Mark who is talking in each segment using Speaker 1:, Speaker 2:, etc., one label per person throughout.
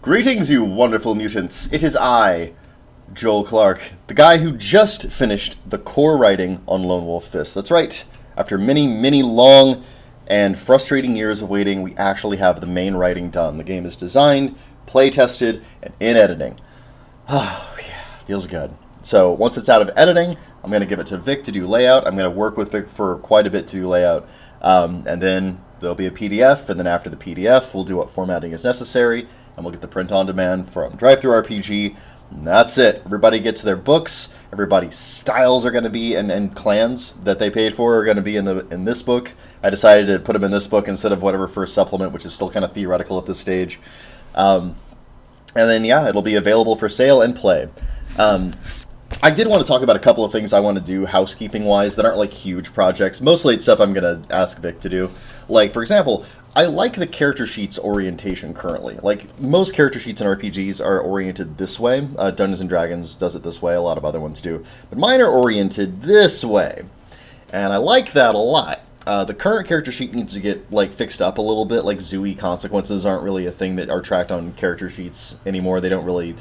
Speaker 1: Greetings, you wonderful mutants. It is I, Joel Clark, the guy who just finished the core writing on Lone Wolf Fist. That's right. After many, many long and frustrating years of waiting, we actually have the main writing done. The game is designed, play-tested, and in editing. Oh, yeah, feels good. So once it's out of editing, I'm going to give it to Vic to do layout. I'm going to work with Vic for quite a bit to do layout. And then there'll be a PDF, and then after the PDF, we'll do what formatting is necessary, and we'll get the print-on-demand from Drive-Thru-RPG. And that's it. Everybody gets their books. Everybody's styles are going to be, and clans that they paid for are going to be in this book. I decided to put them in this book instead of whatever first supplement, which is still kind of theoretical at this stage. And then, yeah, it'll be available for sale and play. I did want to talk about a couple of things I want to do housekeeping-wise that aren't like huge projects. Mostly it's stuff I'm going to ask Vic to do. Like, for example, I like the character sheets orientation currently. Like, most character sheets in RPGs are oriented this way. Dungeons & Dragons does it this way. A lot of other ones do. But mine are oriented this way. And I like that a lot. The current character sheet needs to get, like, fixed up a little bit. Like, Zooey consequences aren't really a thing that are tracked on character sheets anymore. They don't really...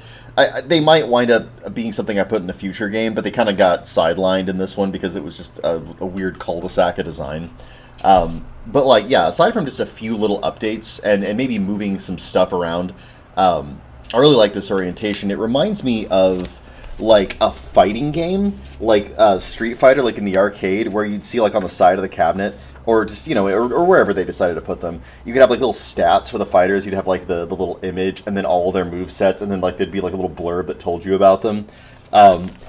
Speaker 1: they might wind up being something I put in a future game, but they kind of got sidelined in this one because it was just a weird cul-de-sac of design. But, like, yeah, aside from just a few little updates and maybe moving some stuff around, I really like this orientation. It reminds me of, like, a fighting game, like Street Fighter, like in the arcade, where you'd see, like, on the side of the cabinet, or just, you know, or wherever they decided to put them, you could have, like, little stats for the fighters. You'd have, like, the little image, and then all their movesets, and then, like, there'd be, like, a little blurb that told you about them.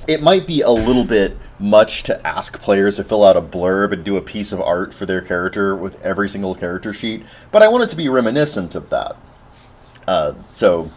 Speaker 1: It might be a little bit much to ask players to fill out a blurb and do a piece of art for their character with every single character sheet, but I want it to be reminiscent of that. So,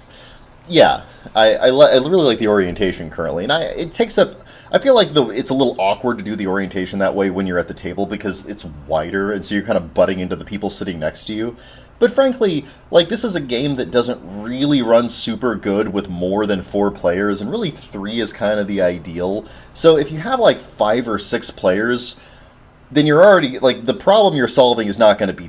Speaker 1: yeah, I really like the orientation currently, and it takes up... I feel like it's a little awkward to do the orientation that way when you're at the table because it's wider, and so you're kind of butting into the people sitting next to you. But frankly, like, this is a game that doesn't really run super good with more than 4 players, and really 3 is kind of the ideal. So if you have, like, 5 or 6 players, then you're already, like, the problem you're solving is not going to be...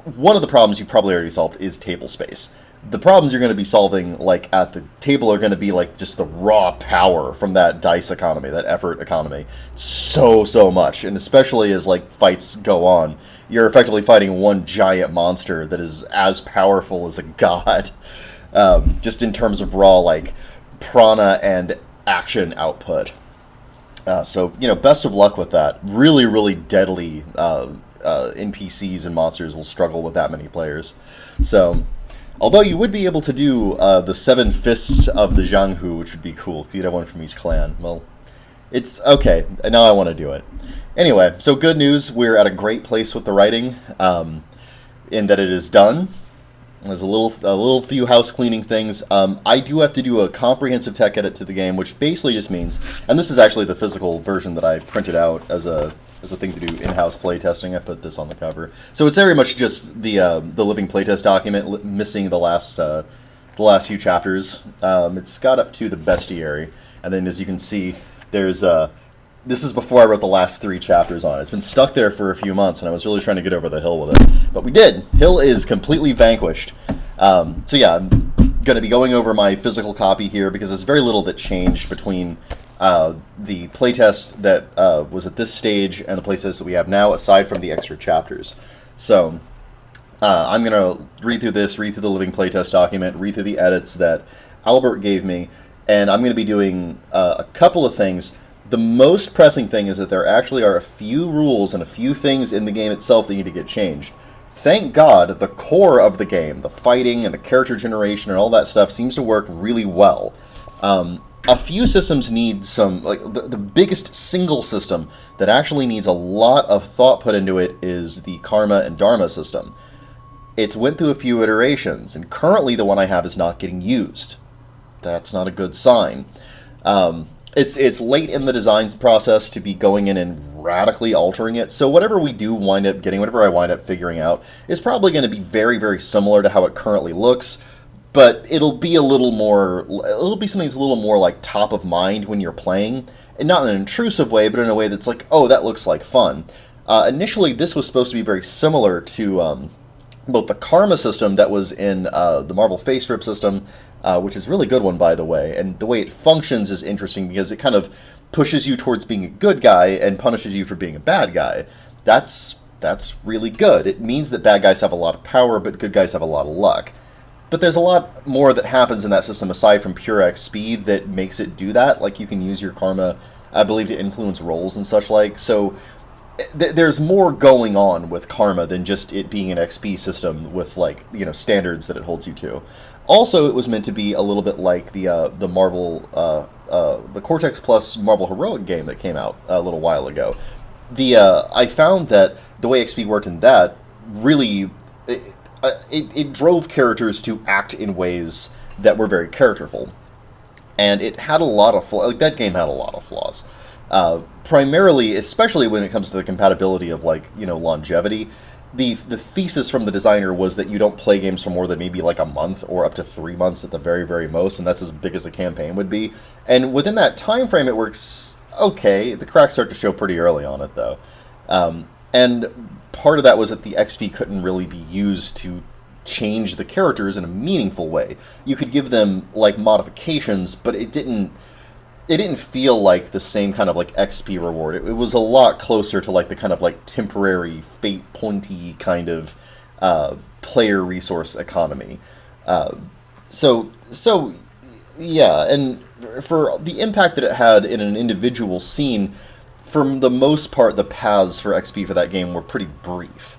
Speaker 1: one of the problems you've probably already solved is table space. The problems you're going to be solving, like, at the table are going to be, like, just the raw power from that dice economy, that effort economy. So much. And especially as, like, fights go on, you're effectively fighting one giant monster that is as powerful as a god. Just in terms of raw, like, prana and action output. So, you know, best of luck with that. Really, really deadly NPCs and monsters will struggle with that many players. So... although you would be able to do the 7 Fists of the Jianghu, which would be cool, because you'd have one from each clan. Well, it's okay. Now I want to do it. Anyway, so good news. We're at a great place with the writing, in that it is done. There's a little few house cleaning things. I do have to do a comprehensive tech edit to the game, which basically just means, and this is actually the physical version that I printed out as a thing to do in-house playtesting. I put this on the cover, so it's very much just the living playtest document, missing the last few chapters. It's got up to the bestiary, and then as you can see, there's this is before I wrote the last 3 chapters on it. It's been stuck there for a few months, and I was really trying to get over the hill with it. But we did. Hill is completely vanquished. So yeah, I'm going to be going over my physical copy here, because there's very little that changed between the playtest that was at this stage and the playtest that we have now, aside from the extra chapters. So I'm going to read through the living playtest document, read through the edits that Albert gave me, and I'm going to be doing a couple of things. The most pressing thing is that there actually are a few rules and a few things in the game itself that need to get changed. Thank God the core of the game, the fighting and the character generation and all that stuff, seems to work really well. A few systems need some, like, the biggest single system that actually needs a lot of thought put into it is the Karma and Dharma system. It's went through a few iterations, and currently the one I have is not getting used. That's not a good sign. It's late in the design process to be going in and radically altering it, so whatever we do wind up getting, whatever I wind up figuring out, is probably going to be very, very similar to how it currently looks, but it'll be something that's a little more, like, top of mind when you're playing, and not in an intrusive way, but in a way that's like, oh, that looks like fun. Initially, this was supposed to be very similar to both the karma system that was in the Marvel Face Rip system, which is a really good one, by the way, and the way it functions is interesting because it kind of pushes you towards being a good guy and punishes you for being a bad guy. That's really good. It means that bad guys have a lot of power, but good guys have a lot of luck. But there's a lot more that happens in that system aside from pure XP that makes it do that. Like, you can use your karma, I believe, to influence rolls and such like. So there's more going on with karma than just it being an XP system with, like, you know, standards that it holds you to. Also, it was meant to be a little bit like the Marvel, the Cortex Plus Marvel Heroic game that came out a little while ago. I found that the way XP worked in that really... It drove characters to act in ways that were very characterful. And it had a lot of flaws. Like, that game had a lot of flaws. Primarily, especially when it comes to the compatibility of, like, you know, longevity. The thesis from the designer was that you don't play games for more than maybe like a month or up to 3 months at the very, very most, and that's as big as a campaign would be. And within that time frame, it works okay. The cracks start to show pretty early on it, though. And part of that was that the XP couldn't really be used to change the characters in a meaningful way. You could give them, like, modifications, but it didn't feel like the same kind of, like, XP reward. It was a lot closer to, like, the kind of, like, temporary, fate pointy kind of player resource economy. So yeah, and for the impact that it had in an individual scene, for the most part, the paths for XP for that game were pretty brief.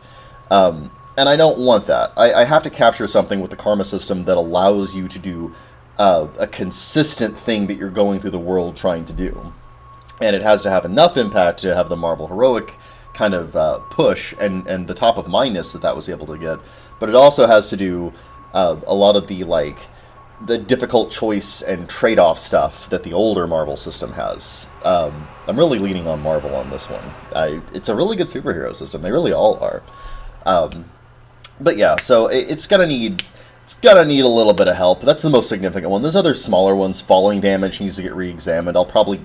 Speaker 1: And I don't want that. I have to capture something with the karma system that allows you to do a consistent thing that you're going through the world trying to do. And it has to have enough impact to have the Marvel Heroic kind of push and the top of mindness that was able to get. But it also has to do a lot of the difficult choice and trade-off stuff that the older Marvel system has. I'm really leaning on Marvel on this one. It's a really good superhero system. They really all are. But yeah, so it's gonna need a little bit of help. That's the most significant one. There's other smaller ones. Falling damage needs to get re-examined. I'll probably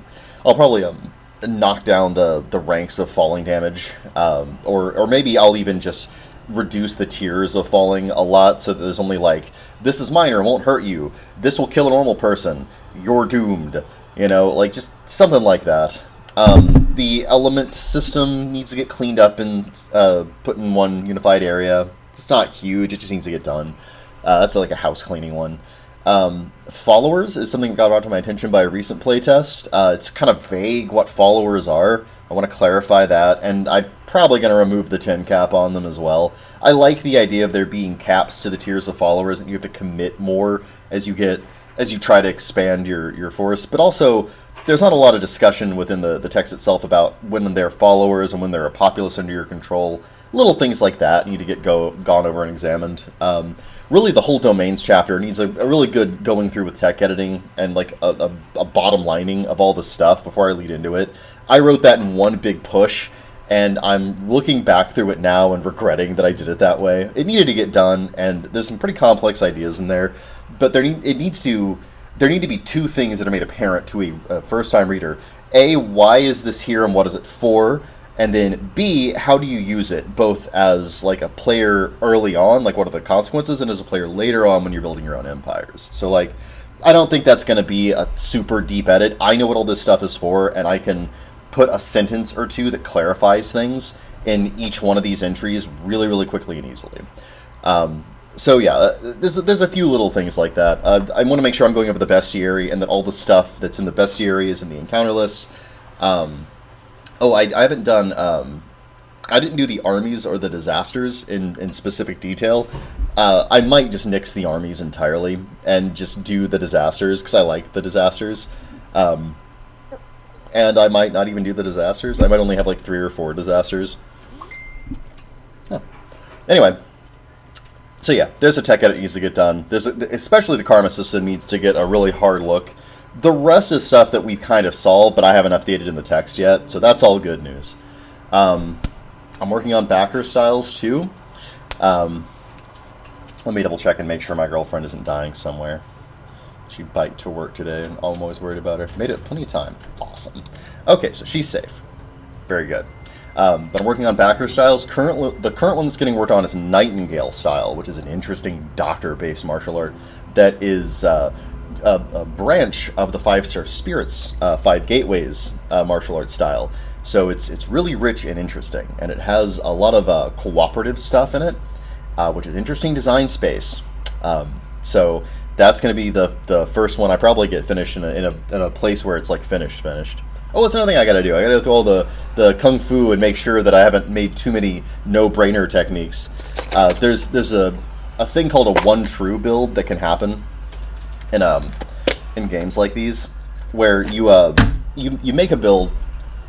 Speaker 1: knock down the ranks of falling damage, or maybe I'll even just reduce the tiers of falling a lot, so that there's only like, this is minor, won't hurt you. This will kill a normal person. You're doomed. You know, like, just something like that. The element system needs to get cleaned up and put in one unified area. It's not huge, it just needs to get done. That's like a house cleaning one. Followers is something that got brought to my attention by a recent playtest. It's kind of vague what followers are. I want to clarify that, and I'm probably going to remove the 10 cap on them as well. I like the idea of there being caps to the tiers of followers, and you have to commit more as you try to expand your force, but also there's not a lot of discussion within the text itself about when they're followers and when they're a populace under your control. Little things like that need to get gone over and examined. Really, the whole domains chapter needs a really good going through with tech editing and like a bottom lining of all the stuff before I lead into it. I wrote that in one big push, and I'm looking back through it now and regretting that I did it that way. It needed to get done, and there's some pretty complex ideas in there, but there need to be two things that are made apparent to a first-time reader. A, why is this here and what is it for? And then B, how do you use it, both as like a player early on, like what are the consequences, and as a player later on when you're building your own empires. So like, I don't think that's going to be a super deep edit. I know what all this stuff is for, and I can put a sentence or two that clarifies things in each one of these entries really, really quickly and easily. So yeah, there's a few little things like that. I want to make sure I'm going over the bestiary and that all the stuff that's in the bestiary is in the encounter list. I haven't done... I didn't do the armies or the disasters in specific detail. I might just nix the armies entirely and just do the disasters, because I like the disasters. And I might not even do the disasters. I might only have like 3 or 4 disasters. Huh. Anyway. So yeah, there's a tech edit that needs to get done. Especially the karma system needs to get a really hard look. The rest is stuff that we've kind of solved, but I haven't updated in the text yet, so that's all good news. I'm working on backer styles too. Let me double check and make sure my girlfriend isn't dying somewhere. She biked to work today, and I'm always worried about her. Made it plenty of time. Awesome. Okay, so she's safe. Very good. But I'm working on backer styles. The current one that's getting worked on is Nightingale style, which is an interesting doctor-based martial art that is a branch of the Five-Star Spirits, Five Gateways martial art style. So it's really rich and interesting, and it has a lot of cooperative stuff in it, which is interesting design space. So that's going to be the first one I probably get finished in a place where it's like finished. Oh, that's another thing I got to do. I got to go through all the kung fu and make sure that I haven't made too many no-brainer techniques. There's a thing called a one true build that can happen in games like these, where you make a build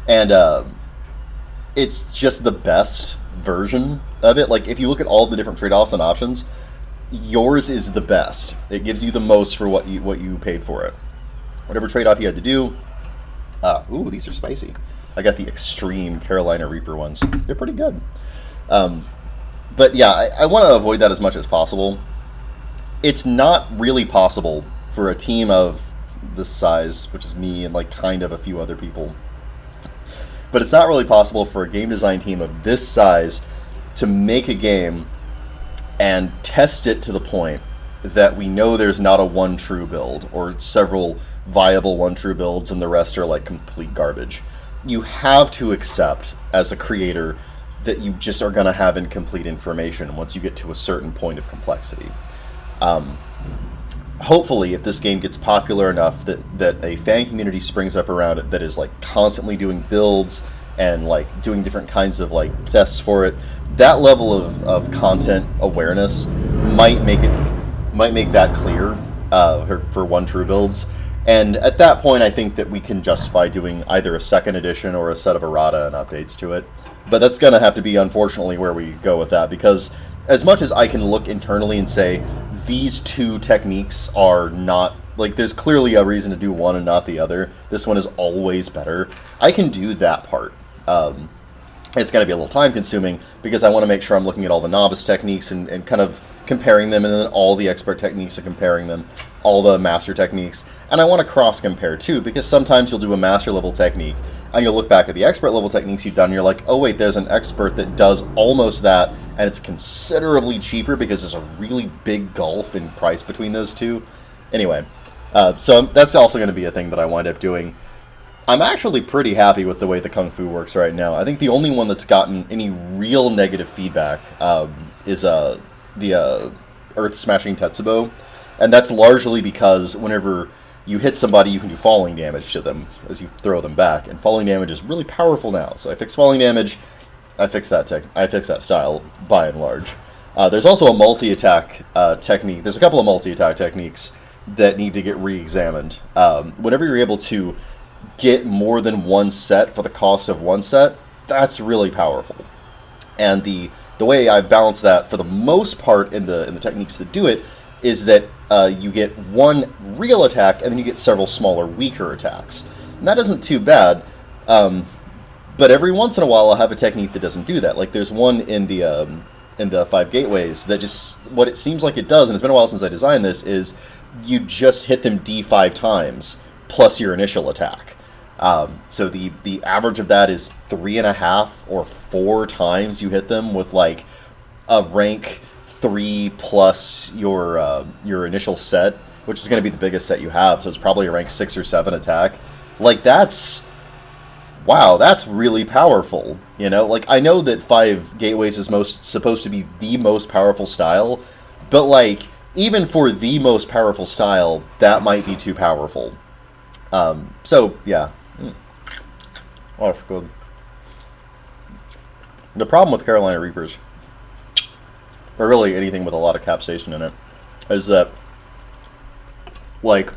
Speaker 1: and it's just the best version of it. Like, if you look at all the different trade-offs and options, yours is the best. It gives you the most for what you paid for it. Whatever trade-off you had to do. Ooh, these are spicy. I got the extreme Carolina Reaper ones. They're pretty good. But yeah, I want to avoid that as much as possible. It's not really possible for a team of this size, which is me and like kind of a few other people, but it's not really possible for a game design team of this size to make a game and test it to the point that we know there's not a one true build or several viable one true builds and the rest are like complete garbage. You have to accept as a creator that you just are going to have incomplete information once you get to a certain point of complexity. Hopefully, if this game gets popular enough that a fan community springs up around it that is like constantly doing builds and like doing different kinds of like tests for it, that level of content awareness might make that clear for one true builds. And at that point, I think that we can justify doing either a second edition or a set of errata and updates to it. But that's going to have to be, unfortunately, where we go with that, because as much as I can look internally and say these two techniques are not, like, there's clearly a reason to do one and not the other, this one is always better, I can do that part. It's going to be a little time consuming because I want to make sure I'm looking at all the novice techniques and kind of comparing them, and then all the expert techniques and comparing them, all the master techniques. And I want to cross compare too, because sometimes you'll do a master level technique and you'll look back at the expert level techniques you've done and you're like, oh wait, there's an expert that does almost that, and it's considerably cheaper because there's a really big gulf in price between those two. Anyway, so that's also going to be a thing that I wind up doing. I'm actually pretty happy with the way the Kung Fu works right now. I think the only one that's gotten any real negative feedback is the Earth Smashing Tetsubo. And that's largely because whenever you hit somebody, you can do falling damage to them as you throw them back. And falling damage is really powerful now. So I fixed falling damage. I fixed that style by and large. There's also a multi-attack technique. There's a couple of multi-attack techniques that need to get re-examined. Whenever you're able to get more than one set for the cost of one set, that's really powerful. And the way I balance that for the most part in the techniques that do it is that you get one real attack and then you get several smaller, weaker attacks. And that isn't too bad, but every once in a while I'll have a technique that doesn't do that. Like there's one in the Five Gateways that just, what it seems like it does, and it's been a while since I designed this, is you just hit them D5 times plus your initial attack. So the average of that is 3.5 or 4 times you hit them with like a rank 3 plus your initial set, which is going to be the biggest set you have. So it's probably a rank 6 or 7 attack. Like that's really powerful. You know, like I know that Five Gateways is supposed to be the most powerful style, but like even for the most powerful style, that might be too powerful. So yeah. Oh, that's good. The problem with Carolina Reapers, or really anything with a lot of capsaicin in it, is that, like,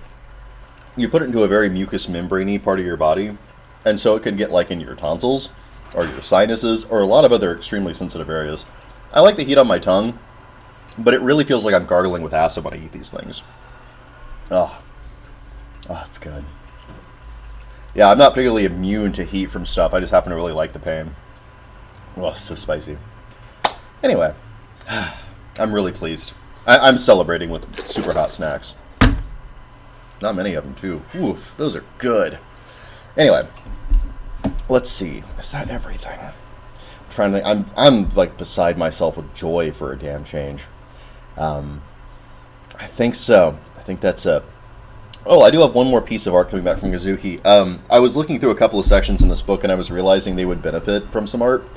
Speaker 1: you put it into a very mucous membrane-y part of your body, and so it can get, like, in your tonsils, or your sinuses, or a lot of other extremely sensitive areas. I like the heat on my tongue, but it really feels like I'm gargling with acid when I eat these things. Oh, it's good. Yeah, I'm not particularly immune to heat from stuff. I just happen to really like the pain. Oh, it's so spicy. Anyway, I'm really pleased. I'm celebrating with super hot snacks. Not many of them, too. Oof, those are good. Anyway, let's see. Is that everything? trying to think. I'm like beside myself with joy for a damn change. I think so. I think that's it. Oh, I do have one more piece of art coming back from Kazuki. I was looking through a couple of sections in this book, and I was realizing they would benefit from some art,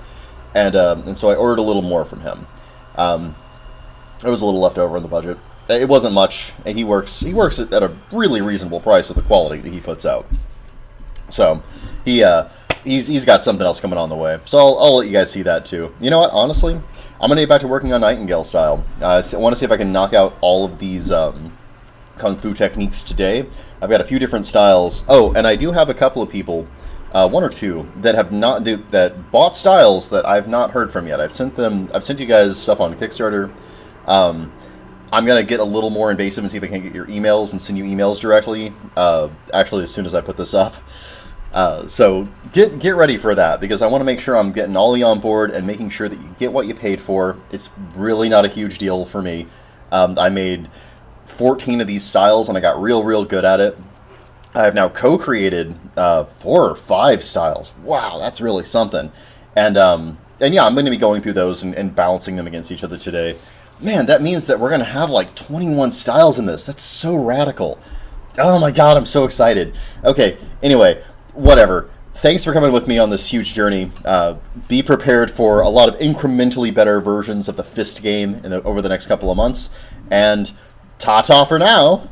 Speaker 1: and so I ordered a little more from him. There was a little left over in the budget. It wasn't much. And he works at a really reasonable price with the quality that he puts out. So he's got something else coming on the way. So I'll let you guys see that too. You know what? Honestly, I'm gonna get back to working on Nightingale style. I want to see if I can knock out all of these kung fu techniques today. I've got a few different styles. Oh, and I do have a couple of people, one or two, that have not that bought styles that I've not heard from yet. I've sent you guys stuff on Kickstarter. I'm going to get a little more invasive and see if I can get your emails and send you emails directly, actually as soon as I put this up. So get ready for that, because I want to make sure I'm getting all of you on board and making sure that you get what you paid for. It's really not a huge deal for me. I made 14 of these styles and I got real good at it. I have now co-created 4 or 5 styles. Wow, that's really something. And yeah, I'm going to be going through those and balancing them against each other today. Man, that means that we're going to have like 21 styles in this. That's so radical. Oh my god, I'm so excited. Okay, anyway, whatever. Thanks for coming with me on this huge journey. Be prepared for a lot of incrementally better versions of the Fist game over the next couple of months. And ta-ta for now.